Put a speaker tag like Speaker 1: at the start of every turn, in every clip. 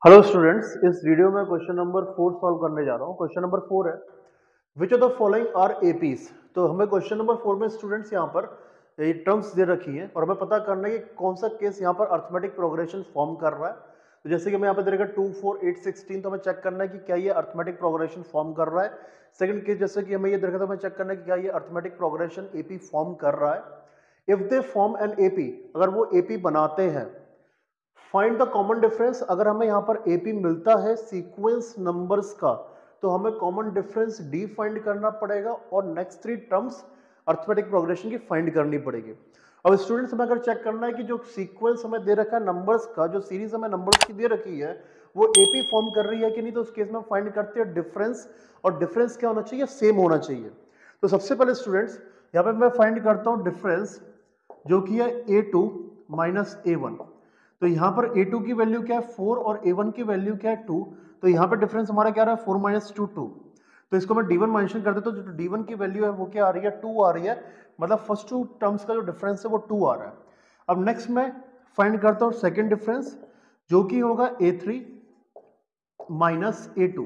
Speaker 1: Hello students, इस video में question number 4 solve करने जा रहा हूँ। क्वेश्चन नंबर 4 है which of the following are एपीज। तो हमें क्वेश्चन नंबर 4 में स्टूडेंट्स यहाँ पर ये टर्म्स दे रखी हैं और हमें पता करना है कि कौन सा केस यहाँ पर अर्थमेटिक प्रोग्रेशन फॉर्म कर रहा है। तो जैसे कि हमें यहाँ पे दे रखा 2, 4, 8, 16, तो हमें चेक करना है कि क्या ये अर्थमेटिक प्रोग्रेशन फॉर्म कर रहा है। सेकंड केस जैसे कि हमें ये दे रखा, तो हमें चेक करना है कि क्या ये अर्थमेटिक प्रोग्रेशन एपी फॉर्म कर रहा है। If they form an AP, अगर वो एपी बनाते हैं, फाइंड द कॉमन डिफरेंस। अगर हमें यहां पर एपी मिलता है सीक्वेंस नंबर्स का, तो हमें कॉमन डिफरेंस डी फाइंड करना पड़ेगा और नेक्स्ट 3 टर्म्स अर्थमेटिक प्रोग्रेशन की फाइंड करनी पड़ेगी। अब स्टूडेंट्स हमें अगर चेक करना है कि जो सीक्वेंस हमें दे रखा है नंबर्स का, जो सीरीज हमें नंबर्स की दे रखी है, वो एपी फॉर्म कर रही है कि नहीं, तो उस केस में फाइंड करते हैं डिफरेंस। और डिफरेंस क्या होना चाहिए? सेम होना चाहिए। तो सबसे पहले स्टूडेंट्स यहां पर मैं फाइंड करता हूं डिफरेंस, जो कि है a2 माइनस a1। तो यहां पर a2 की वैल्यू क्या है 4 और a1 की वैल्यू क्या है 2। तो यहां पर डिफरेंस हमारा क्या रहा है 4 माइनस 2 2। तो इसको मैं d1 मेंशन कर देता हूं। जो d1 की वैल्यू है वो क्या आ रही है 2 आ रही है, मतलब फर्स्ट टू टर्म्स का जो डिफरेंस है वो 2 आ रहा है। अब नेक्स्ट मैं फाइंड करता हूं सेकंड डिफरेंस, जो कि होगा a3 माइनस a2।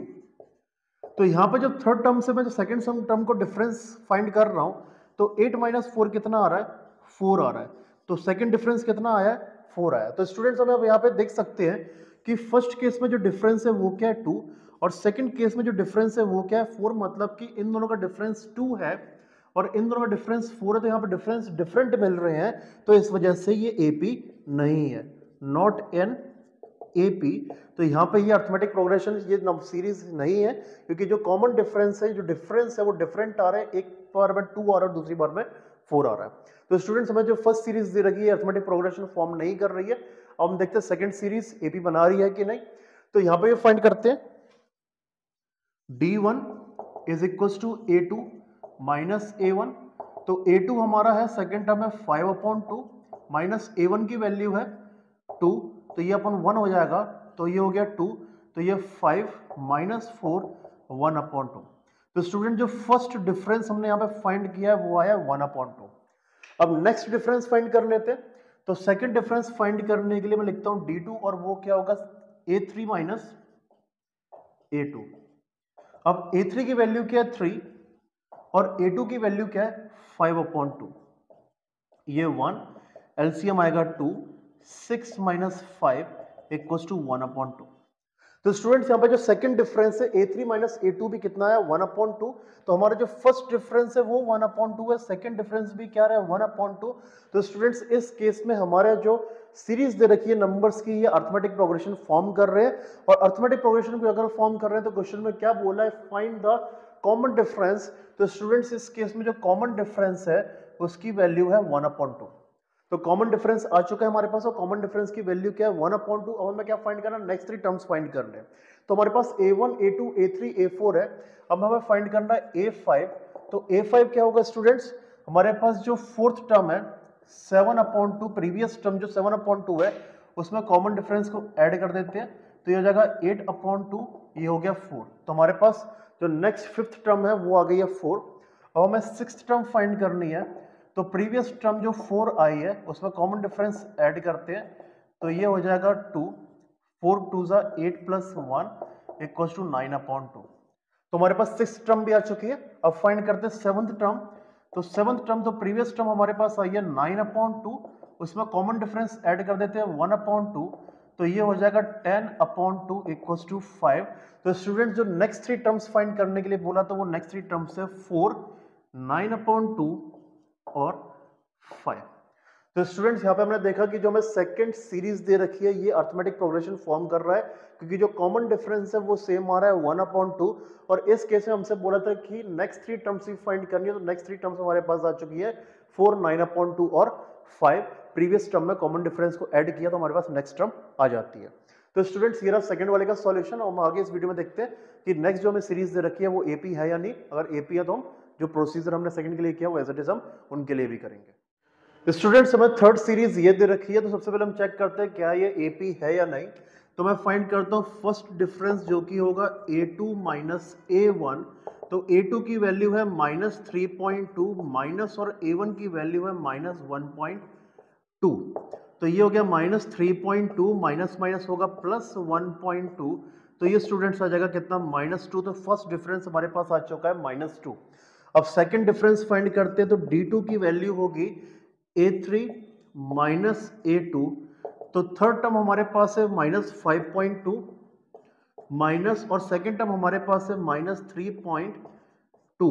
Speaker 1: तो यहां पर जब थर्ड टर्म से मैं जो सेकंड टर्म को डिफरेंस फाइंड कर रहा हूं, तो 8 माइनस 4 कितना आ रहा है? 4 आ रहा है। तो सेकंड डिफरेंस कितना आया है? 4 आया। तो स्टूडेंट्स हमें अब यहाँ पे देख सकते हैं कि फर्स्ट केस में जो डिफरेंस है वो क्या है 2, और सेकंड केस में जो डिफरेंस है वो क्या है 4। मतलब कि इन दोनों का डिफरेंस 2 है और इन दोनों का डिफरेंस 4 है, तो यहाँ पे डिफरेंस डिफरेंट मिल रहे हैं। तो इस वजह से ये एपी नहीं है, नॉट एन एपी। तो यहाँ पे ये अर्थमेटिक प्रोग्रेशन ये सीरीज नहीं है, क्योंकि जो कॉमन डिफरेंस है, जो डिफरेंस है वो डिफरेंट आ रहा है। एक बार में 2 आ रहा है, दूसरी बार में 4 आ रहा है। तो स्टूडेंट्स हमें जो फर्स्ट सीरीज दे रखी है अर्थमेटिक प्रोग्रेशन फॉर्म नहीं कर रही है। अब हम देखते हैं सेकंड सीरीज एपी बना रही है कि नहीं। तो यहाँ पे ये फाइंड करते हैं d1 is equal to a2 minus a1। तो a2 हमारा है सेकेंड टर्म है 5/2 माइनस a1 की वैल्यू है 2, तो ये अपन 1 हो जाएगा, तो ये हो गया 2। तो ये 5 माइनस 4 1/2। तो स्टूडेंट जो फर्स्ट डिफरेंस हमने यहाँ पे फाइंड किया है वो आया 1/2। अब नेक्स्ट डिफरेंस फाइंड कर लेते हैं। तो सेकंड डिफरेंस फाइंड करने के लिए मैं लिखता हूं d2, और वो क्या होगा a3 माइनस a2। अब a3 की वैल्यू क्या है 3 और a2 की वैल्यू क्या है 5/2। ये 1, एलसीएम आएगा 2, 6 माइनस 5 इक्वल्स टू 1/2। तो स्टूडेंट्स यहाँ पे जो सेकंड डिफरेंस है a3 माइनस a2 भी कितना है 1/2। तो हमारा जो फर्स्ट डिफरेंस है वो 1/2 है, सेकंड डिफरेंस भी क्या रहा है 1/2। तो स्टूडेंट्स इस केस में हमारा जो सीरीज दे रखी है नंबर्स की, ये अर्थमेटिक प्रोग्रेशन फॉर्म कर रहे हैं। और अर्थमेटिक प्रोग्रेशन को अगर फॉर्म कर रहे हैं तो क्वेश्चन में क्या बोला है, फाइंड द कॉमन डिफरेंस। तो स्टूडेंट्स इस केस में जो कॉमन डिफरेंस है उसकी वैल्यू है 1/2। तो कॉमन डिफरेंस आ चुका है हमारे पास, और कॉमन डिफरेंस की वैल्यू क्या है 1/2। अब हमें क्या फाइंड करना है, नेक्स्ट 3 टर्म्स फाइंड करने हैं। तो हमारे पास a1 a2 a3 a4 है। अब हमें फाइंड करना है a5। तो a5 क्या होगा स्टूडेंट्स, हमारे पास जो फोर्थ टर्म है 7/2, प्रीवियस टर्म जो 7/2 है उसमें कॉमन डिफरेंस को ऐड कर देते हैं, तो ये हो जाएगा 8/2, ये हो गया 4। तो हमारे पास जो नेक्स्ट फिफ्थ टर्म है वो आ गई है 4। अब हमें सिक्स्थ टर्म फाइंड करनी है। तो प्रीवियस टर्म जो 4 आई है उसमें कॉमन डिफरेंस ऐड करते हैं, तो ये हो जाएगा 2, 4 2 जा 8 प्लस 1 इक्वल्स टू 9/2। तो हमारे पास सिक्स टर्म भी आ चुकी है। अब फाइंड करते हैं सेवंथ टर्म। तो सेवंथ टर्म, तो प्रीवियस टर्म हमारे पास आई है 9/2, उसमें कॉमन डिफरेंस ऐड कर देते हैं 1/2, तो ये हो जाएगा 10/2 इक्वल्स टू 5। तो स्टूडेंट जो नेक्स्ट 3 टर्म्स फाइंड करने के लिए बोला, तो वो नेक्स्ट 3 टर्म्स है 4, 9/2 और 5। तो स्टूडेंट्स यहाँ पे हमने देखा कि जो हमें सेकंड सीरीज दे रखी है ये अर्थमेटिक प्रोग्रेशन फॉर्म कर रहा है, क्योंकि जो कॉमन डिफरेंस है वो सेम आ रहा है 1/2। और इस केस में हमसे बोला था कि नेक्स्ट 3 टर्म्स ही फाइंड करनी है, तो नेक्स्ट 3 टर्म्स हमारे पास आ चुकी है 4, 9/2 और 5। प्रीवियस टर्म में कॉमन डिफरेंस को ऐड किया तो हमारे पास नेक्स्ट टर्म आ जाती है। तो स्टूडेंट्स ये रहा सेकंड वाले का सॉल्यूशन। और हम आगे इस वीडियो में देखते हैं कि नेक्स्ट जो हमें सीरीज दे रखी है वो एपी है या नहीं। अगर एपी है तो हम जो प्रोसीजर हमने सेकंड के लिए किया वो एज इट इज हम उनके लिए भी करेंगे। स्टूडेंट्स हमें थर्ड सीरीज ये दे रखी है, तो सबसे पहले हम चेक करते हैं क्या ये एपी है या नहीं। तो मैं फाइंड करता हूं फर्स्ट डिफरेंस, जो कि होगा a2 माइनस a1। तो a2 की वैल्यू है -3.2 माइनस, और a1 की वैल्यू है -1.2। तो ये हो गया माइनस 3.2, माइनस माइनस होगा प्लस 1.2, तो ये स्टूडेंट्स आ जाएगा कितना -2। तो फर्स्ट डिफरेंस हमारे पास आ चुका है -2। अब सेकंड डिफरेंस फाइंड करते हैं, तो D2 की वैल्यू होगी A3 माइनस A2, तो थर्ड टर्म हमारे पास है -5.2 माइनस, और सेकंड टर्म हमारे पास है -3.2,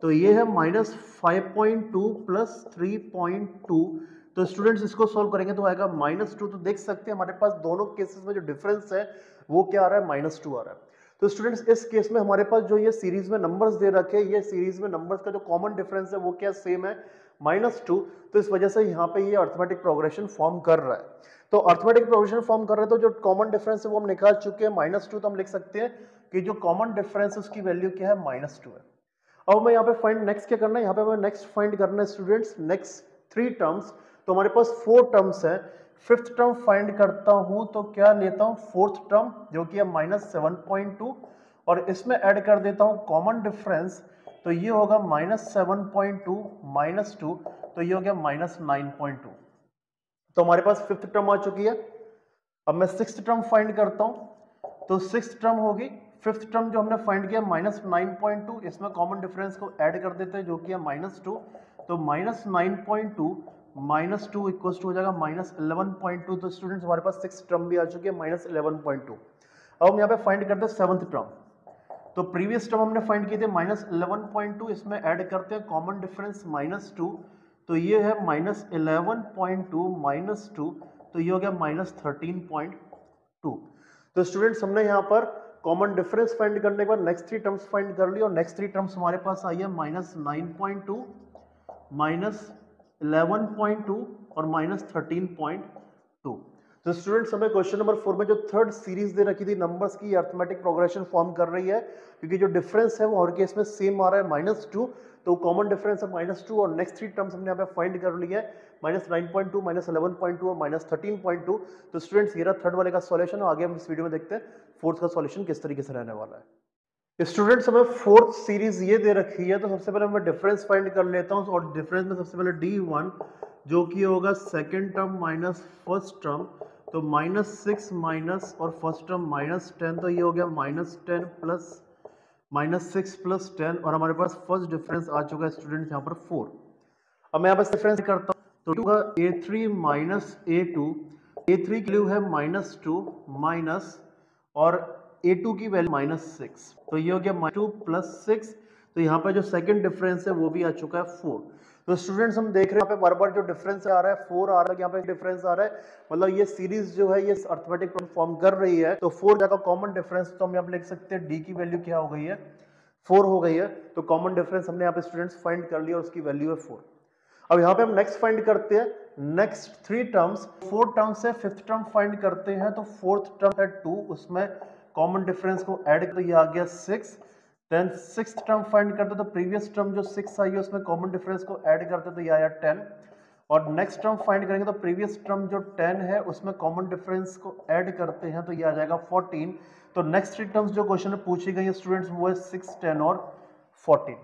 Speaker 1: तो ये है -5.2 प्लस 3.2। तो स्टूडेंट्स इसको सॉल्व करेंगे तो आएगा -2। तो देख सकते हैं हमारे पास दोनों केसेस में जो डिफरेंस है वो क्या आ रहा है, -2 आ रहा है। तो स्टूडेंट्स इस केस में हमारे पास जो ये सीरीज में नंबर्स दे रखे हैं, ये सीरीज में नंबर्स का जो कॉमन डिफरेंस है वो क्या सेम है, -2। तो इस वजह से यहाँ पे ये अर्थमेटिक प्रोग्रेशन फॉर्म कर रहा है। तो अर्थमेटिक प्रोग्रेशन फॉर्म कर रहे हैं, तो जो कॉमन डिफरेंस है वो हम निकाल चुके हैं -2। तो हम लिख सकते हैं कि जो कॉमन डिफरेंस है उसकी वैल्यू क्या है, -2 है। अब मैं यहाँ पे फाइंड नेक्स्ट क्या करना है, यहाँ पे हमें नेक्स्ट फाइंड करना है स्टूडेंट्स नेक्स्ट 3 टर्म्स। तो हमारे पास 4 टर्म्स है, फिफ्थ टर्म फाइंड करता हूं तो क्या लेता हूं, फोर्थ टर्म जो कि है -7.2, और इसमें ऐड कर देता हूं कॉमन डिफरेंस, तो ये होगा -7.2 -2, तो ये हो गया -9.2। तो हमारे पास फिफ्थ टर्म आ चुकी है। अब मैं सिक्स्थ टर्म फाइंड करता हूं, तो सिक्स्थ टर्म होगी, फिफ्थ टर्म जो हमने फाइंड किया -9.2, इसमें कॉमन डिफरेंस को ऐड कर देते हैं जो कि है -2, तो -9.2 -2 इक्वल्स टू हो जाएगा -11.2। तो स्टूडेंट्स हमारे पास सिक्स टर्म भी आ चुकी है -11.2। अब हम यहाँ पे फाइंड करते हैं सेवंथ टर्म। तो प्रीवियस टर्म हमने फाइंड किए थे -11.2, इसमें ऐड करते हैं कॉमन डिफरेंस -2, तो ये है -11.2 -2, तो ये हो गया -13.2। तो स्टूडेंट्स हमने यहाँ पर कॉमन डिफरेंस फाइंड करने के बाद नेक्स्ट 3 टर्म्स फाइंड कर ली, और नेक्स्ट 3 टर्म्स हमारे पास आई है -9.2 -11.2 और -13.2। तो स्टूडेंट्स हमें क्वेश्चन नंबर 4 में जो थर्ड सीरीज दे रखी थी नंबर्स की, अर्थमेटिक प्रोग्रेशन फॉर्म कर रही है, क्योंकि जो डिफरेंस है वो हर केस में सेम आ रहा है -2, तो कॉमन डिफरेंस है -2, और नेक्स्ट 3 टर्म्स हमने यहाँ पे फाइंड कर ली है -9.2 -11.2 और -13.2। तो स्टूडेंट्स ये रहा थर्ड वाले का सॉल्यूशन, और आगे हम इस वीडियो में देखते हैं फोर्थ का सॉल्यूशन किस तरीके से रहने वाला है। स्टूडेंट्स हमें फोर्थ सीरीज ये दे रखी है, तो सबसे पहले मैं डिफरेंस फाइंड कर लेता हूँ, और डिफरेंस में सबसे पहले D1 जो कि होगा second term minus first term, तो -6 माइनस और फर्स्ट टर्म -10, तो ये हो गया -10 प्लस -6 प्लस 10, और हमारे पास फर्स्ट डिफरेंस आ चुका है स्टूडेंट्स यहाँ पर 4। अब मैं यहाँ पर डिफरेंस करता हूँ, तो टू का A3 माइनस A2, A3 की वैल्यू है -2 माइनस, और A2 की वैल्यू -6, तो ये हो गया -2 प्लस 6, तो यहाँ पर जो सेकंड डिफरेंस है वो भी आ चुका है 4। तो स्टूडेंट्स हम देख रहे हैं यहाँ पे बार-बार जो डिफरेंस आ रहा है 4 आ रहा है, यहाँ पे डिफरेंस आ रहा है, मतलब ये सीरीज जो है ये अर्थमेटिक फॉर्म कर रही है। तो 4 जगह कॉमन डिफरेंस, तो हम यहाँ पे लिख सकते हैं D की वैल्यू क्या हो गई है, 4 हो गई है। तो कॉमन डिफरेंस हमने यहाँ पे स्टूडेंट्स फाइंड कर लिया और उसकी वैल्यू है 4। अब यहाँ पे हम नेक्स्ट फाइंड करते हैं नेक्स्ट 3 टर्म्स, 4 टर्म्स है, फिफ्थ टर्म फाइंड करते हैं, तो फोर्थ टर्म है 2, उसमें कॉमन डिफरेंस को ऐड कर, ये आ गया 6। देन सिक्स्थ टर्म फाइंड करते तो प्रीवियस टर्म जो 6 आई है उसमें कॉमन डिफरेंस को ऐड करते तो ये आया 10, और नेक्स्ट टर्म फाइंड करेंगे तो प्रीवियस टर्म जो 10 है उसमें कॉमन डिफरेंस को ऐड करते हैं तो ये आ जाएगा 14। तो नेक्स्ट 3 टर्म्स जो क्वेश्चन में पूछी गई है स्टूडेंट्स वो है 6, 10 और 14।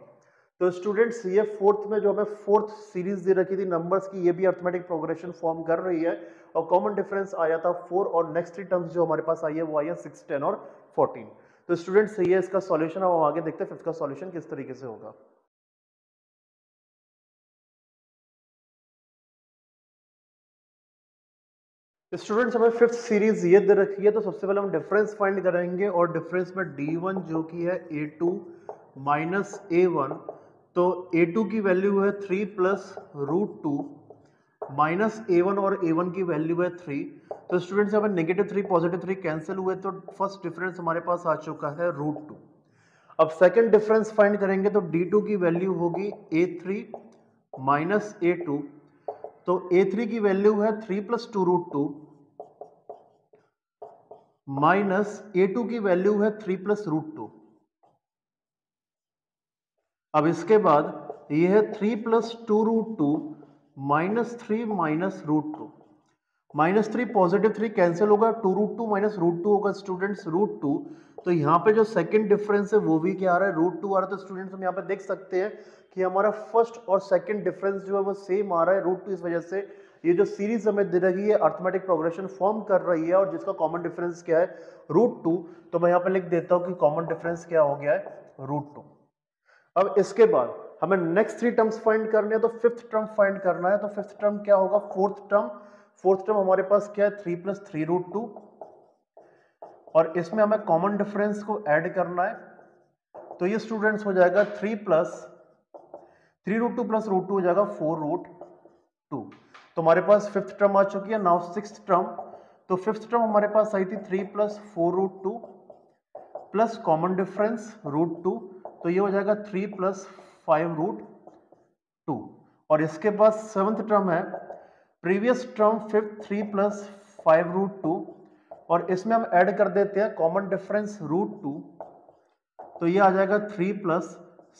Speaker 1: तो स्टूडेंट्स ये फोर्थ में जो हमें फोर्थ सीरीज दे रखी थी नंबर्स की, ये भी अर्थमेटिक प्रोग्रेशन फॉर्म कर रही है, और कॉमन डिफरेंस आया था 4, और नेक्स्ट 3 टर्म्स जो हमारे पास आई है वो आई है 6, 10 और 14। तो स्टूडेंट्स ये इसका सॉल्यूशन, अब हम आगे देखते हैं फिफ्थ का सॉल्यूशन किस तरीके से होगा। स्टूडेंट्स हमें फिफ्थ सीरीज ये दे रखी है, तो सबसे पहले हम डिफरेंस फाइंड करेंगे, और डिफरेंस में D1 जो कि है A2 माइनस A1, तो A2 की वैल्यू है 3 प्लस √2 माइनस A1, और A1 की वैल्यू है 3। तो स्टूडेंट्स यहाँ पर -3 +3 कैंसिल हुए, तो फर्स्ट डिफरेंस हमारे पास आ चुका है √2। अब सेकंड डिफरेंस फाइंड करेंगे तो D2 की वैल्यू होगी A3 माइनस A2, तो A3 की वैल्यू है 3 प्लस 2√2 माइनस A2 की वैल्यू है 3 प्लस √2। अब इसके बाद ये है 3 प्लस 2√2 -3 माइनस √2, -3 +3 कैंसिल होगा, 2√2 माइनस √2 होगा स्टूडेंट्स √2। तो यहाँ पे जो सेकंड डिफरेंस है वो भी क्या आ रहा है, √2 आ रहा है। तो स्टूडेंट्स हम यहाँ पे देख सकते हैं कि हमारा फर्स्ट और सेकंड डिफरेंस जो है वो सेम आ रहा है √2, इस वजह से ये जो सीरीज हमें दे रही है अर्थमेटिक प्रोग्रेशन फॉर्म कर रही है और जिसका कॉमन डिफरेंस क्या है √2, तो मैं यहाँ पे लिख देता हूँ कि कॉमन डिफरेंस क्या हो गया है √2। अब इसके बाद हमें नेक्स्ट 3 टर्म्स फाइंड करने हैं, तो फिफ्थ टर्म फाइंड करना है। तो फिफ्थ टर्म क्या होगा, फोर्थ टर्म हमारे पास क्या है 3 + 3√2 और इसमें हमें कॉमन डिफरेंस को ऐड करना है। तो ये स्टूडेंट्स हो जाएगा 3 + 3√2 + √2 हो जाएगा 4√2। तो हमारे पास फिफ्थ टर्म आ चुकी है। नाउ सिक्स्थ टर्म, तो फिफ्थ टर्म हमारे पास आई थी 3 + 4√2 प्लस कॉमन डिफरेंस √2, तो ये हो जाएगा 3 + 5√2। और इसके बाद सेवंथ टर्म है प्रीवियस टर्म फिफ्थ 3 + 5√2 और इसमें हम ऐड कर देते हैं कॉमन डिफरेंस √2, तो ये आ जाएगा 3 +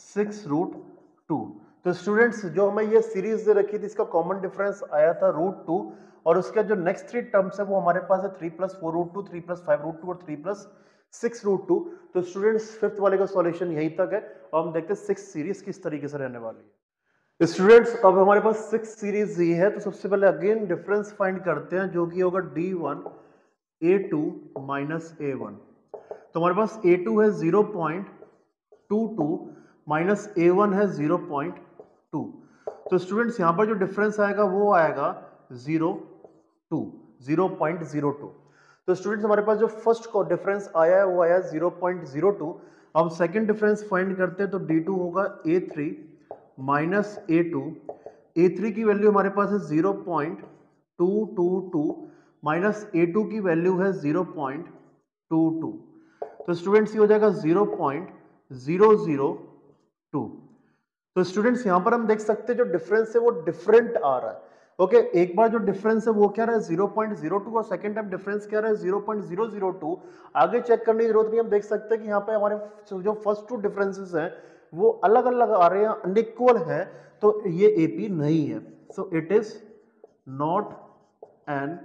Speaker 1: 6√2। तो स्टूडेंट्स जो हमें ये सीरीज दे रखी थी इसका कॉमन डिफरेंस आया था √2 और उसके जो नेक्स्ट 3 टर्म्स है वो हमारे पास है 3 + 4√2, 3 + 5√2 और 3 + 6√2। तो स्टूडेंट्स फिफ्थ वाले का सॉल्यूशन यहीं तक है और हम देखते हैं सिक्स सीरीज किस तरीके से रहने वाली है। स्टूडेंट्स अब हमारे पास सिक्स सीरीज ये है, तो सबसे पहले अगेन डिफरेंस फाइंड करते हैं जो कि होगा D1 A2 - A1। तो हमारे पास A2 है 0.22 माइनस A1 है 0.2। तो स्टूडेंट्स यहां पर जो डिफरेंस आएगा वो आएगा 0.02। तो स्टूडेंट्स हमारे पास जो फर्स्ट को डिफरेंस आया है वो आया 0.02। अब सेकंड डिफरेंस फाइंड करते हैं, तो D2 होगा A3 - A2। A3 की वैल्यू हमारे पास है 0.222 माइनस A2 की वैल्यू है 0.22। तो स्टूडेंट्स ये हो जाएगा 0.002। तो स्टूडेंट्स यहां पर हम देख सकते हैं जो डिफरेंस है वो डिफरेंट आ रहा है। ओके, एक बार जो डिफरेंस है वो क्या रहा है 0.02 और सेकंड टाइम डिफरेंस क्या रहा है 0.002। आगे चेक करने की जरूरत नहीं, हम देख सकते हैं कि यहाँ पे हमारे जो फर्स्ट 2 डिफरेंसेस हैं वो अलग अलग आ रहे हैं, अनइक्वल है, तो ये एपी नहीं है। So it is not an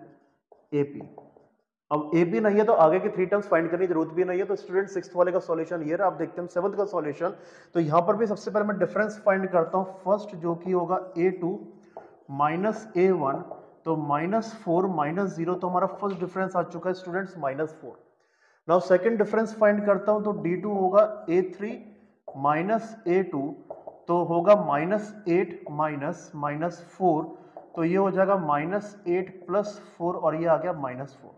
Speaker 1: AP. अब ए भी नहीं है तो आगे के 3 टर्म्स फाइंड करने की जरूरत भी नहीं है। तो स्टूडेंट सिक्स्थ वाले का सॉल्यूशन ये रहा। आप देखते हैं सेवंथ का सॉल्यूशन। तो यहां पर भी सबसे पहले मैं डिफरेंस फाइंड करता हूं फर्स्ट, जो कि होगा A2 - A1। तो -4 - 0, तो हमारा फर्स्ट डिफरेंस आ चुका है students -4। Now second difference find करता हूं, तो D2 होगा A3 - A2, तो होगा -8 - -4, तो ये हो जाएगा -8 + 4 और ये आ गया -4।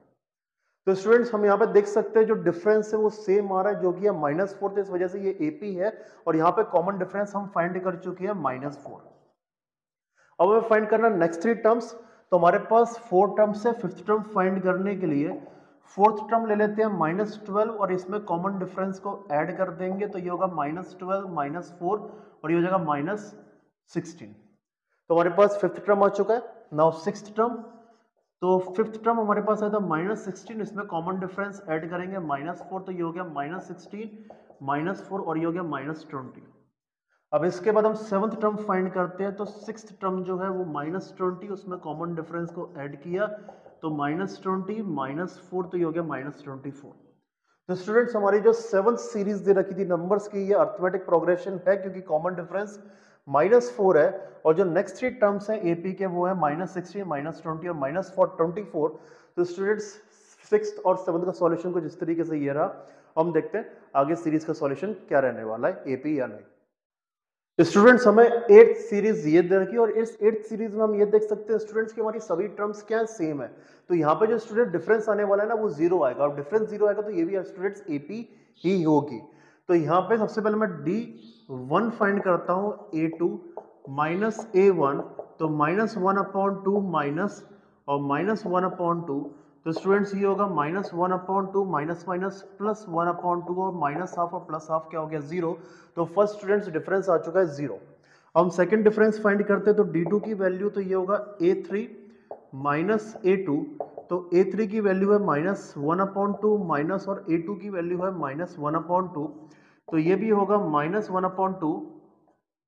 Speaker 1: तो स्टूडेंट्स हम यहाँ पे देख सकते हैं जो डिफरेंस है वो सेम आ रहा है, जो कि है -4, तो इस वजह से ये एपी है और यहाँ पे कॉमन डिफरेंस हम फाइंड कर चुके हैं -4। अब हमें फाइंड करना नेक्स्ट 3 टर्म्स। तो हमारे पास 4 टर्म्स है। फिफ्थ टर्म फाइंड करने के लिए फोर्थ टर्म ले लेते हैं -12 और इसमें कॉमन डिफरेंस को ऐड कर देंगे, तो ये होगा -12 - 4 और ये हो जाएगा -16। तो हमारे पास फिफ्थ टर्म आ चुका है। नाउ सिक्स्थ टर्म, तो फिफ्थ टर्म हमारे पास आया था -16, इसमें कॉमन डिफरेंस ऐड करेंगे -4, तो ये हो गया -16 - 4 और ये हो गया -20। अब इसके बाद हम सेवंथ टर्म फाइंड करते हैं। तो सिक्स्थ टर्म जो है वो -20, उसमें कॉमन डिफरेंस को ऐड किया, तो -20 - 4, तो ये हो गया -24। तो स्टूडेंट्स हमारी जो सेवंथ सीरीज दे रखी थी नंबर्स की, ये अर्थमेटिक प्रोग्रेशन है क्योंकि कॉमन डिफरेंस -4 है और जो नेक्स्ट 3 टर्म्स हैं एपी के वो है -16 -20 और -24। तो स्टूडेंट्स सिक्स्थ और सेवंथ का सॉल्यूशन को जिस तरीके से ये रहा, हम देखते हैं आगे सीरीज का सॉल्यूशन क्या रहने वाला है, एपी या नहीं। स्टूडेंट्स हमें 8th सीरीज ये दे रखी है और इस 8th सीरीज में हम ये देख सकते हैं स्टूडेंट्स की हमारी सभी टर्म्स क्या है, सेम है। तो यहाँ पे जो स्टूडेंट डिफरेंस आने वाला है ना वो 0 आएगा और डिफरेंस 0 आएगा तो ये भी स्टूडेंट्स एपी ही होगी। तो यहाँ पे सबसे पहले मैं D1 फाइंड करता हूँ A2 - A1, तो -1/2 माइनस और -1/2, तो स्टूडेंट्स ये होगा -1/2 माइनस +1/2 और -½ और +½ क्या हो गया 0। तो फर्स्ट स्टूडेंट्स डिफरेंस आ चुका है 0। हम सेकंड डिफरेंस फाइंड करते हैं, तो D2 की वैल्यू तो ये होगा A3 - A2, तो A3 की वैल्यू है -1/2 माइनस और A2 की वैल्यू है -1/2, तो ये भी होगा -1/2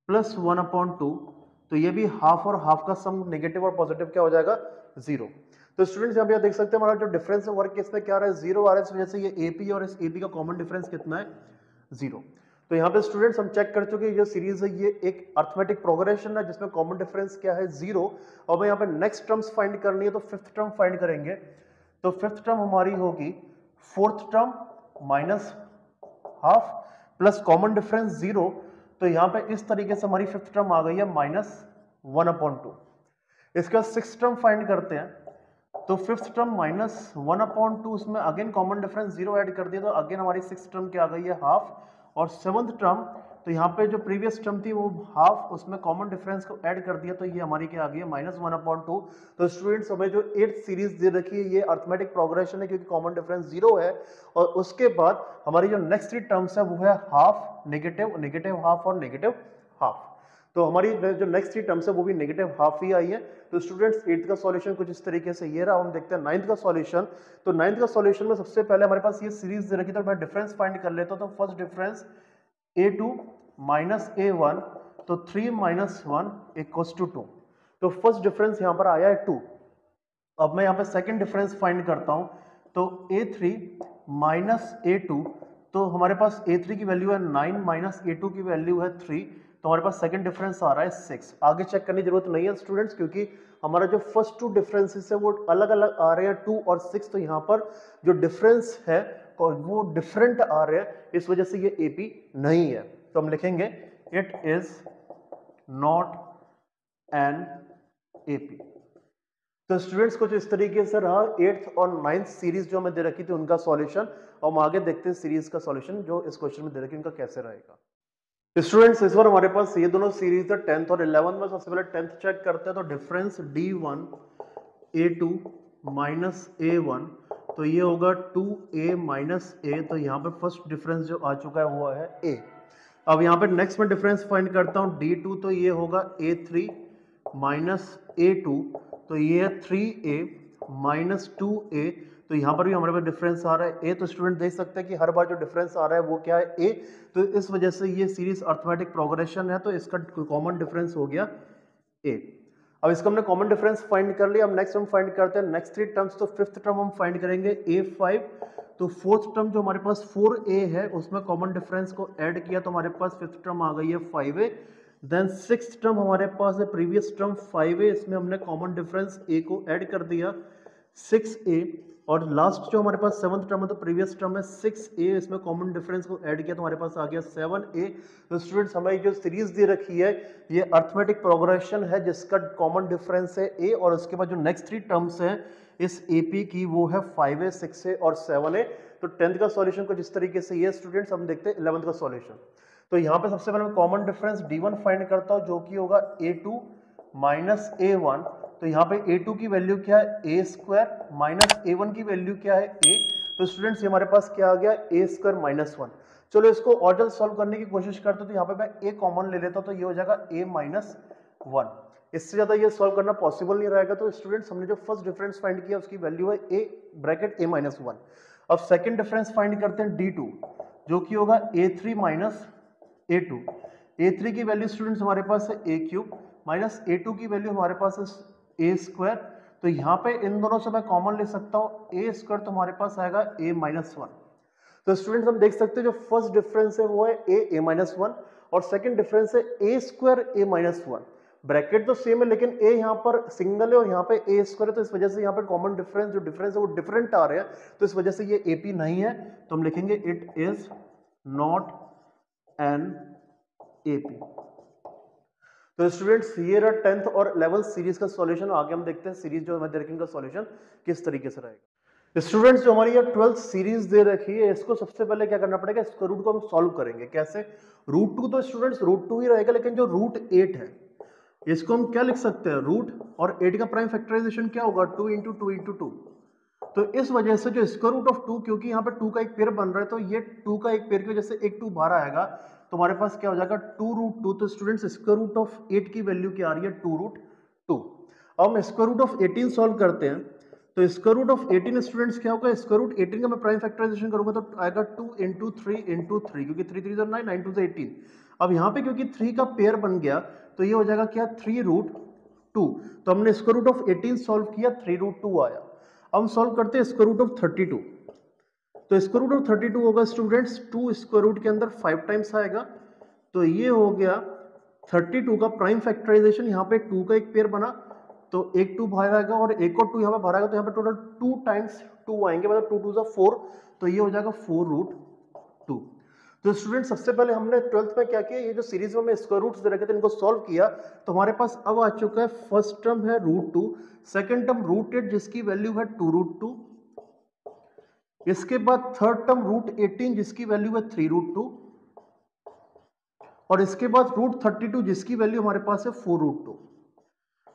Speaker 1: + 1/2, तो ये भी हाफ और हाफ का सम नेगेटिव और पॉजिटिव क्या हो जाएगा 0। तो स्टूडेंट्स यहाँ पे देख सकते हैं हमारा जो डिफरेंस है वर्क इसमें क्या आ रहा है 0 आ रहा है, इस वजह से ये एपी और इस एपी का कॉमन डिफरेंस कितना है 0। तो यहाँ पे स्टूडेंट्स हम चेक कर चुके हैं ये सीरीज है, ये एक अर्थमेटिक प्रोग्रेशन है जिसमें कॉमन डिफरेंस क्या है 0। और मैं यहाँ पे नेक्स्ट टर्म्स फाइंड करनी है तो फिफ्थ टर्म फाइंड करेंगे। तो फिफ्थ टर्म हमारी होगी fourth term minus half plus common difference 0। तो यहाँ पे इस तरीके से हमारी फिफ्थ टर्म आ गई है -1/2। इसका सिक्स टर्म फाइंड करते हैं। तो फिफ्थ टर्म -1/2, उसमें अगेन कॉमन डिफरेंस 0 ऐड कर दिया तो अगेन हमारी सिक्स टर्म क्या आ गई है हाफ। और सेवंथ टर्म, तो यहाँ पे जो प्रीवियस टर्म थी वो हाफ, उसमें कॉमन डिफरेंस को ऐड कर दिया तो ये हमारी क्या आ गई है -1/2। तो स्टूडेंट्स हमें जो 8th सीरीज दे रखी है ये अर्थमेटिक प्रोग्रेशन है क्योंकि कॉमन डिफरेंस 0 है। और उसके बाद हमारी जो नेक्स्ट 3 टर्म्स है वो है हाफ, नेगेटिव, नेगेटिव हाफ और नेगेटिव हाफ। तो हमारी जो नेक्स्ट 3 टर्म्स है वो भी नेगेटिव हाफ ही आई है। तो स्टूडेंट्स 8th का सॉल्यूशन कुछ इस तरीके से ये रहा। हम देखते हैं 9th का सॉल्यूशन। तो 9th का सॉल्यूशन में सबसे पहले हमारे पास ये सीरीज दे रखी तो मैं डिफरेंस फाइंड कर लेता हूं। तो first difference a2 minus a1, तो 3 - 1 = 2। तो फर्स्ट डिफरेंस यहां पर आया है 2। अब मैं यहां पे सेकंड डिफरेंस फाइंड करता हूं। तो a3 माइनस a2, तो हमारे पास a3 की वैल्यू है 9 माइनस a2 की वैल्यू है 3। तो हमारे पास सेकंड डिफरेंस आ रहा है 6। आगे चेक करने की जरूरत नहीं है स्टूडेंट्स क्योंकि हमारा जो फर्स्ट 2 डिफरेंसेस है वो अलग अलग आ रहे हैं 2 और 6। तो यहाँ पर जो डिफरेंस है वो डिफरेंट आ रहे हैं, इस वजह से ये AP नहीं है। तो हम लिखेंगे it is not an AP। तो स्टूडेंट्स कुछ इस तरीके से रहा 8th और 9th सीरीज जो हमें दे रखी थी उनका सॉल्यूशन। और हम आगे देखते हैं सीरीज का सॉल्यूशन जो इस क्वेश्चन में दे रखी उनका कैसे रहेगा। स्टूडेंट्स इस बार हमारे पास ये दोनों सीरीज है 10th और 11th में। सबसे पहले 10th चेक करते हैं। तो difference D1 A2 minus A1, तो ये होगा 2A माइनस A। तो यहाँ पे फर्स्ट डिफरेंस जो आ चुका है वो है A। अब यहाँ पे नेक्स्ट में डिफरेंस फाइंड करता हूँ D2, तो ये होगा A3 माइनस A2, तो ये है 3A माइनस 2A। तो यहाँ पर भी हमारे पास डिफरेंस आ रहा है A। तो स्टूडेंट देख सकते हैं कि हर बार जो डिफरेंस आ रहा है वो क्या है A। तो इस वजह से ये सीरीज अर्थमेटिक प्रोग्रेशन है, तो इसका कॉमन डिफरेंस हो गया A। अब इसका हमने कॉमन डिफरेंस फाइंड कर लिया। अब नेक्स्ट हम फाइंड करते हैं नेक्स्ट 3 टर्म्स। तो फिफ्थ टर्म हम फाइंड करेंगे A5। तो फोर्थ टर्म जो हमारे पास 4A है उसमें कॉमन डिफरेंस को ऐड किया तो हमारे पास फिफ्थ टर्म आ गई है 5A। देन सिक्स्थ टर्म हमारे पास है प्रीवियस टर्म 5A, इसमें हमने कॉमन डिफरेंस A को ऐड कर दिया 6A। और लास्ट जो हमारे पास सेवंथ टर्म है तो प्रीवियस टर्म है 6A, इसमें कॉमन डिफरेंस को ऐड किया तो हमारे पास आ गया 7A। तो स्टूडेंट्स हमें जो सीरीज दे रखी है ये अर्थमेटिक प्रोग्रेशन है जिसका कॉमन डिफरेंस है A। और उसके बाद जो नेक्स्ट 3 टर्म्स हैं इस AP की वो है 5A, 6A और 7A। तो 10th का सॉल्यूशन कुछ इस तरीके से ये स्टूडेंट्स। हम देखते हैं 11th का सॉल्यूशन। तो यहाँ पे सबसे पहले मैं कॉमन डिफरेंस D1 फाइंड करता हूँ जो कि होगा A2 माइनस A1। तो यहाँ पे A2 की वैल्यू क्या है A² माइनस A1 की वैल्यू क्या है A। तो स्टूडेंट्स ये हमारे पास क्या आ गया A² माइनस 1। चलो इसको और जल्द सॉल्व करने की कोशिश करते हैं। तो यहाँ पे मैं A कॉमन ले लेता हूँ तो ये हो जाएगा A माइनस 1। इससे ज्यादा ये सॉल्व करना पॉसिबल नहीं रहेगा। तो स्टूडेंट्स हमने जो फर्स्ट डिफरेंस फाइंड किया उसकी वैल्यू है A ब्रैकेट A माइनस 1। अब सेकेंड डिफरेंस फाइंड करते हैं D2 जो कि होगा A3 माइनस A2। A3 की वैल्यू स्टूडेंट्स हमारे पास है A³ माइनस A2 की वैल्यू हमारे पास है A²। तो यहाँ पे इन दोनों से मैं कॉमन ले सकता हूँ A², तो हमारे पास आएगा A माइनस 1। तो स्टूडेंट्स हम देख सकते हैं जो फर्स्ट डिफरेंस है वो है A माइनस 1 और सेकंड डिफरेंस है A² A माइनस 1। ब्रैकेट तो सेम है लेकिन A यहाँ पर सिंगल है और यहाँ पे A² है, तो इस वजह से यहाँ पर कॉमन डिफरेंस जो डिफरेंस है वो डिफरेंट आ रहे हैं, तो इस वजह से ये AP नहीं है। तो हम लिखेंगे it is not an AP। तो स्टूडेंट्स ये रहा 10th और 11th सीरीज का सॉल्यूशन। आगे हम देखते हैं सीरीज जो हमें दे रखी का सॉल्यूशन किस तरीके से रहेगा। स्टूडेंट्स जो हमारी ये 12th सीरीज दे रखी है इसको सबसे पहले क्या करना पड़ेगा, इसको रूट को हम सॉल्व करेंगे। कैसे? √2 तो स्टूडेंट्स √2 ही रहेगा, लेकिन जो √8 है इसको हम क्या लिख सकते हैं, रूट और 8 का प्राइम फैक्टराइजेशन क्या होगा 2 × 2 × 2। तो इस वजह से जो स्क्वायर रूट ऑफ 2, क्योंकि यहाँ पे 2 का एक पेयर बन रहा है तो ये 2 का एक पेयर की वजह से एक 2 बाहर आएगा तो हमारे पास क्या हो जाएगा 2√2। तो स्टूडेंट्स स्क्वायर रूट ऑफ 8 की वैल्यू क्या आ रही है 2√2। अब हम स्क्वायर रूट ऑफ 18 सॉल्व करते हैं। तो स्क्वायर रूट ऑफ 18 स्टूडेंट्स क्या होगा, स्क्वायर रूट 18 का मैं प्राइम फैक्टराइजेशन करूंगा तो आएगा 2 × 3 × 3, क्योंकि 3 3 9 9 2 18। अब यहाँ पे क्योंकि 3 का पेयर बन गया तो ये हो जाएगा क्या 3√2। तो हमने स्क्वायर रूट ऑफ 18 सॉल्व किया 3√2 आया। अब हम सॉल्व करते हैं स्क्वायर रूट ऑफ 32। तो स्क्वायर रूट ऑफ 32 होगा स्टूडेंट्स 2 स्क्वायर रूट के अंदर 5 टाइम्स आएगा, तो ये हो गया 32 का प्राइम फैक्टराइजेशन। यहाँ पे 2 का एक पेयर बना तो एक 2 बाहर आएगा और एक और 2 यहाँ पे बाहर आएगा, तो यहाँ पे टोटल 2 टाइम्स 2 आएंगे, मतलब 2 2 4, तो ये हो जाएगा 4 रूट 2। तो स्टूडेंट सबसे पहले हमने 12th में क्या किया, ये जो सीरीज में हमने स्क्वायर रूट्स दे रखे थे इनको सॉल्व किया, तो हमारे पास अब आ चुका है फर्स्ट टर्म है रूट 2, सेकेंड टर्म रूट 8 जिसकी वैल्यू है 2 रूट 2, इसके बाद थर्ड टर्म रूट 18 जिसकी वैल्यू है 3 रूट 2, और इसके बाद रूट 32 जिसकी वैल्यू हमारे पास है 4 रूट 2।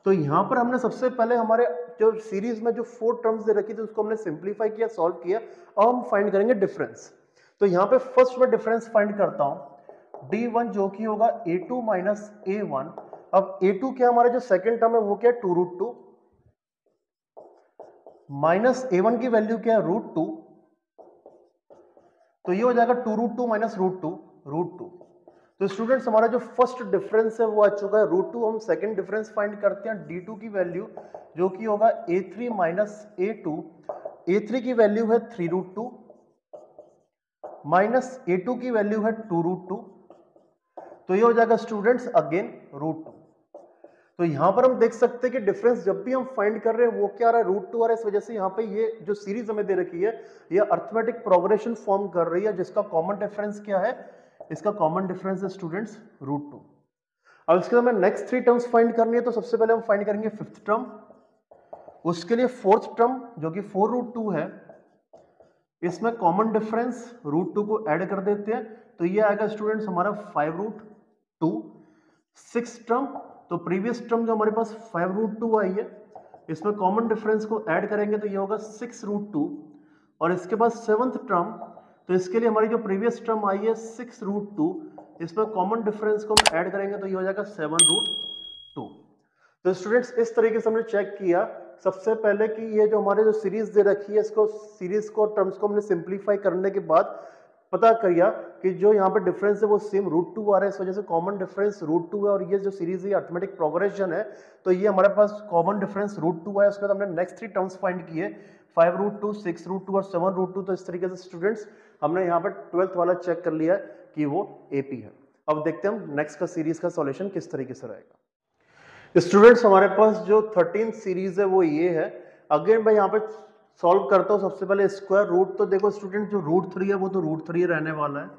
Speaker 1: तो यहां पर हमने सबसे पहले हमारे जो सीरीज में जो 4 टर्म्स दे रखी थी उसको हमने सिंप्लीफाई किया, सॉल्व किया। अब हम फाइंड करेंगे डिफरेंस। तो यहां पे फर्स्ट में डिफरेंस फाइंड करता हूं, d1 जो कि होगा a2 माइनस a1। अब a2 क्या, हमारा जो सेकंड टर्म है वो क्या है 2 रूट 2, माइनस a1 की वैल्यू क्या है रूट 2, तो ये हो जाएगा 2 रूट 2 माइनस रूट 2 रूट 2। तो स्टूडेंट्स हमारा जो फर्स्ट डिफरेंस है वो आ चुका है रूट 2। हम सेकंड डिफरेंस फाइंड करते हैं d2 की वैल्यू जो कि होगा a3 माइनस a2, a3 की वैल्यू है 3 रूट 2 माइनस a2 की वैल्यू है 2 रूट 2, तो ये हो जाएगा स्टूडेंट्स अगेन रूट 2। तो यहां पर हम देख सकते हैं कि डिफरेंस जब भी हम फाइंड कर रहे हैं वो क्या आ रहा है रूट 2 आ रहा है। इस वजह से यहाँ पे ये जो सीरीज हमें दे रखी है ये अर्थमेटिक प्रोग्रेशन फॉर्म कर रही है, जिसका कॉमन डिफरेंस क्या है, इसका कॉमन डिफरेंस है स्टूडेंट्स रूट 2। अब इसके बाद हमें नेक्स्ट 3 टर्म्स फाइंड करनी है, तो सबसे पहले हम फाइंड करेंगे फिफ्थ टर्म, उसके लिए फोर्थ टर्म जो कि 4 रूट 2 है, इसमें कॉमन डिफरेंस रूट 2 को ऐड कर देते हैं, तो ये आएगा स्टूडेंट्स हमारा 5 रूट 2। सिक्स टर्म, तो प्रीवियस टर्म जो हमारे पास 5 रूट 2 आई है, इसमें कॉमन डिफरेंस को ऐड करेंगे तो ये होगा 6 रूट 2। और इसके बाद सेवंथ टर्म, तो इसके लिए हमारी जो प्रीवियस टर्म आई है 6 रूट 2, इसमें कॉमन डिफरेंस को हम ऐड करेंगे तो ये हो जाएगा 7 रूट 2। तो स्टूडेंट्स इस तरीके से हमने चेक किया सबसे पहले कि ये जो हमारे जो सीरीज दे रखी है इसको सीरीज को टर्म्स को हमने सिंप्लीफाई करने के बाद पता किया कि जो यहाँ पे डिफरेंस है वो सेम रूट 2 आ रहा है, इस वजह से कॉमन डिफरेंस रूट 2 है। और ये जो सीरीज है अर्थमेटिक प्रोग्रेशन है, तो ये हमारे पास कॉमन डिफरेंस रूट 2 है। उसके बाद हमने नेक्स्ट 3 टर्म्स फाइंड किए 5 रूट 2, 6 रूट 2 और 7 रूट 2। तो इस तरीके से स्टूडेंट्स हमने यहाँ पर 12th वाला चेक कर लिया है कि वो AP है। अब देखते हैं हम नेक्स्ट का सीरीज का सॉल्यूशन किस तरीके से रहेगा। स्टूडेंट्स हमारे पास जो 13th सीरीज है वो ये है। अगेन मैं यहाँ पे सॉल्व करता हूँ। सबसे पहले स्क्वायर रूट, तो देखो स्टूडेंट जो रूट 3 है वो तो रूट 3 रहने वाला है,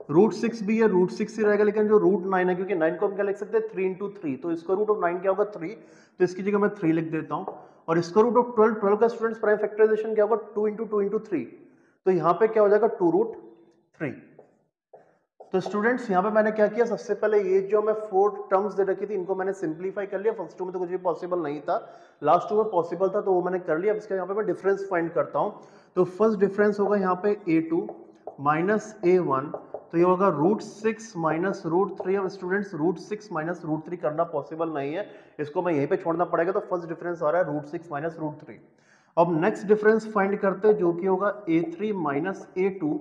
Speaker 1: रूट 6 भी है रूट 6 ही रहेगा, लेकिन जो रूट 9 है, क्योंकि 9 को हम क्या लिख सकते हैं 3 इंटू 3, तो स्क्वायर रूट ऑफ 9 क्या होगा 3, तो इसकी जगह मैं 3 लिख देता हूँ। और स्क्वायर रूट ऑफ 12 का स्टूडेंट्स प्राइम फैक्टराइजेशन क्या होगा 2 इंटू 2 इंटू 3, तो यहाँ पे क्या हो जाएगा 2 रूट 3। तो स्टूडेंट्स यहाँ पे मैंने क्या किया, सबसे पहले ये जो मैं 4 टर्म्स दे रखी थी इनको मैंने सिंप्लीफाई कर लिया। फर्स्ट टू में तो कुछ भी पॉसिबल नहीं था, लास्ट टू में पॉसिबल था, तो वो मैंने कर लिया। अब इसके यहाँ पे मैं डिफरेंस फाइंड करता हूँ। तो फर्स्ट डिफरेंस होगा यहाँ पे a2 माइनस a1, तो ये होगा रूट 6 माइनस रूट 3। अब स्टूडेंट्स रूट 6 माइनस रूट 3 करना पॉसिबल नहीं है, इसको मैं यहीं पे छोड़ना पड़ेगा। तो फर्स्ट डिफरेंस आ रहा है रूट 6 माइनस रूट 3। अब नेक्स्ट डिफरेंस फाइंड करते हैं जो कि होगा a3 माइनस a2,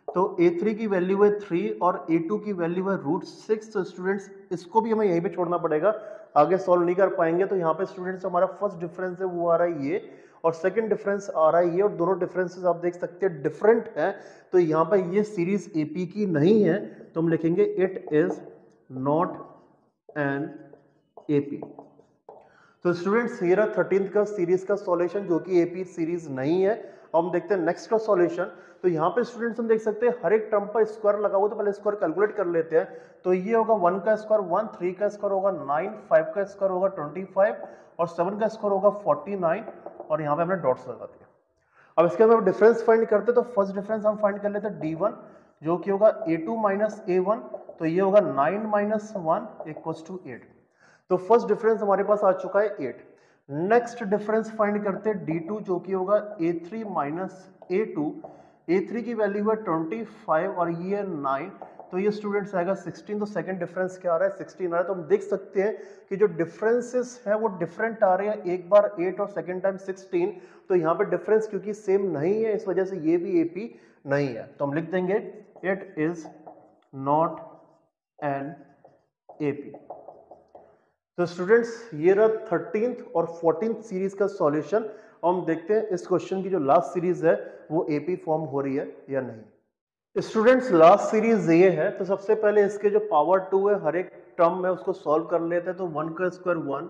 Speaker 1: तो a3 की वैल्यू है 3 और a2 की वैल्यू है रूट 6। तो स्टूडेंट्स इसको भी हमें यहीं पे छोड़ना पड़ेगा, आगे सॉल्व नहीं कर पाएंगे। तो यहाँ पे स्टूडेंट्स हमारा फर्स्ट डिफरेंस है वो आ रहा है ये, और सेकंड डिफरेंस आ रहा है ये, और दोनों डिफरेंसेस आप देख सकते हैं डिफरेंट है। तो यहाँ पे ये सीरीज AP की नहीं है, तो हम लिखेंगे it is not an AP। तो स्टूडेंट्स ये रहा 13th का सीरीज का सॉल्यूशन जो कि AP सीरीज नहीं है। अब हम देखते हैं नेक्स्ट का सॉल्यूशन। तो यहाँ पे स्टूडेंट्स हम देख सकते हैं हर एक टर्म पर स्क्वायर लगा हुआ, तो पहले स्क्वायर कैलकुलेट कर लेते हैं। तो ये होगा 1 का स्क्वायर 1, 3 का स्क्वायर होगा 9, 5 का स्क्वायर होगा 25 और 7 का स्क्वायर होगा 49, और यहाँ पे हमने डॉट्स लगा दिया। अब इसके अंदर डिफरेंस फाइंड करते हैं। तो फर्स्ट डिफरेंस हम फाइंड कर लेते हैं d1 जो कि होगा a2 माइनस a1, तो ये होगा 9 माइनस 1 इक्वल्स टू 8। तो फर्स्ट डिफरेंस हमारे पास आ चुका है 8। नेक्स्ट डिफरेंस फाइंड करते हैं d2 जो कि होगा a3 माइनस a2, a3 की वैल्यू है 25 और ये है 9, तो ये स्टूडेंट्स आएगा 16। तो सेकंड डिफरेंस क्या आ रहा है 16 आ रहा है। तो हम देख सकते हैं कि जो डिफरेंसेस है वो डिफरेंट आ रहे हैं, एक बार 8 और सेकंड टाइम 16। तो यहाँ पे डिफरेंस क्योंकि सेम नहीं है इस वजह से ये भी AP नहीं है, तो हम लिख देंगे it is not an AP। तो स्टूडेंट्स ये रहा 13th और 14th सीरीज का सॉल्यूशन। और हम देखते हैं इस क्वेश्चन की जो लास्ट सीरीज है वो एपी फॉर्म हो रही है या नहीं। स्टूडेंट्स लास्ट सीरीज ये है, तो सबसे पहले इसके जो पावर 2 है हर एक टर्म में उसको सॉल्व कर लेते हैं। तो 1 का स्क्वायर 1,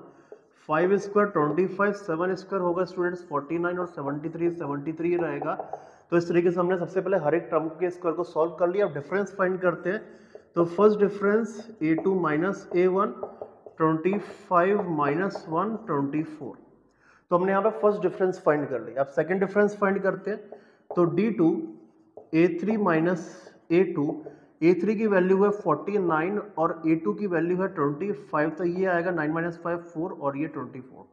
Speaker 1: 5 स्क्वायर 25, 7 स्क्वायर होगा स्टूडेंट्स 49 और 73 रहेगा। तो इस तरीके से हमने सबसे पहले हर एक टर्म के स्क्वायर को सॉल्व कर लिया। अब डिफरेंस फाइंड करते हैं। तो first difference a2 minus a1 25 minus 1 24। तो हमने यहाँ पे फर्स्ट डिफरेंस फाइंड कर लिया। अब सेकंड डिफरेंस फाइंड करते हैं। तो d2 a3 minus a2, a3 की वैल्यू है 49 और a2 की वैल्यू है 25, तो ये आएगा 9 माइनस 5 4 और ये 24।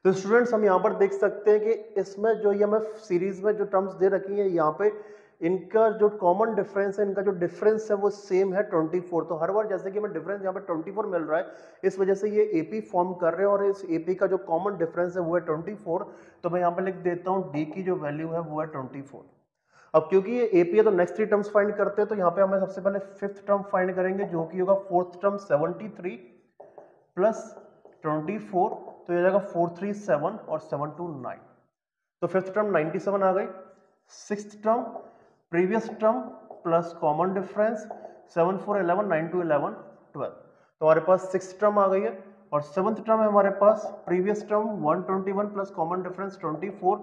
Speaker 1: तो स्टूडेंट्स हम यहाँ पर देख सकते हैं कि इसमें जो ये हमें सीरीज में जो टर्म्स दे रखी है यहाँ पे इनका जो कॉमन डिफरेंस है, इनका जो डिफरेंस है वो सेम है 24। तो हर बार जैसे कि हमें डिफरेंस यहाँ पे 24 मिल रहा है, इस वजह से ये एपी फॉर्म कर रहे हैं और इस एपी का जो कॉमन डिफरेंस है वो है 24। तो मैं यहाँ पे लिख देता हूँ डी की जो वैल्यू है वो है 24। अब क्योंकि ये एपी है तो नेक्स्ट 3 टर्म्स फाइंड करते हैं। तो यहाँ पे हमें सबसे पहले फिफ्थ टर्म फाइंड करेंगे जो कि होगा फोर्थ टर्म 73 प्लस 24, तो ये जाएगा 437 और 729। तो फिफ्थ टर्म 97 आ गई। Sixth term previous term plus common difference 7 4 11 9 2 11 12, तो हमारे पास सिक्स्थ टर्म आ गई है। और सेवंथ टर्म है हमारे पास previous term 121 plus common difference 24,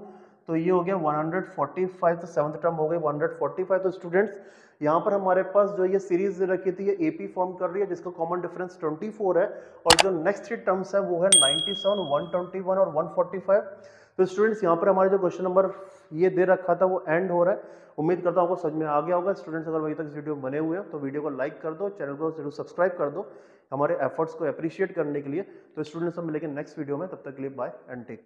Speaker 1: तो ये हो गया 145। तो सेवंथ टर्म हो गई 145। तो स्टूडेंट्स यहाँ पर हमारे पास जो ये सीरीज रखी थी ये एपी फॉर्म कर रही है जिसका कॉमन डिफरेंस 24 है और जो नेक्स्ट 3 टर्म्स है वो है 97 121 और 145। तो स्टूडेंट्स यहाँ पर हमारे जो क्वेश्चन नंबर ये दे रखा था वो एंड हो रहा है। उम्मीद करता हूँ आपको समझ में आ गया होगा। स्टूडेंट्स अगर अभी तक इस वीडियो में बने हुए हैं तो वीडियो को लाइक कर दो, चैनल को जरूर सब्सक्राइब कर दो हमारे एफर्ट्स को अप्रिशिएट करने के लिए। तो स्टूडेंट्स हम मिलेंगे नेक्स्ट वीडियो में, तब तक के लिए बाय एंड टेक।